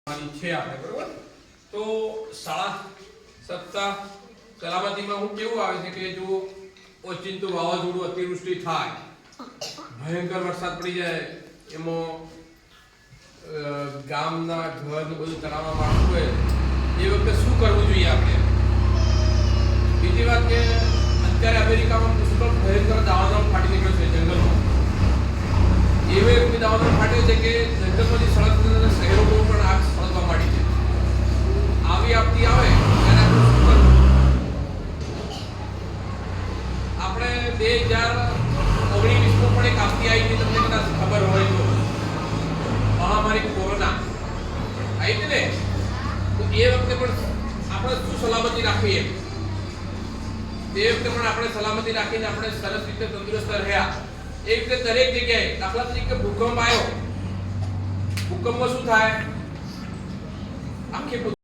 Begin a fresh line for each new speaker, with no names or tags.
છે આપણે બરોબર તો શાળા સપ્તાહ સલામતીમાં હું કેવું આવે છે કે જો ઓચિંતું વાવાઝોડું અતિવૃષ્ટિ થાય ભયંકર વરસાદ પડી જાય એમાં ગામના ઘર બધું તણાવમાં મારતું હોય એ વખતે શું કરવું જોઈએ આપણે બીજી વાત કે અત્યારે અમેરિકામાં પુષ્કળ ભયંકર દાવાનળ ફાટી નીકળ્યો છે જંગલમાં એવો એક દાવાનળ ફાટ્યો છે કે જંગલમાંથી સળગતા શહેરોમાં પણ આગ સળગવા માંડી છે આવી આપતી આવે ત્યારે આપણે શું કરવું આપણે 2019માં પણ એક આપતી આવી હતી તમને કદાચ ખબર હોય તો મહામારી કોરોના આવી હતી ને તો એ વખતે પણ આપણે શું સલામતી રાખવી એમ તે વખતે પણ આપણે સલામતી રાખીને આપણે સરસ રીતે તંદુરસ્ત રહ્યા એ રીતે દરેક જગ્યાએ દાખલા તરીકે ભૂકંપ આવ્યો ભૂકંપમાં શું થાય આખી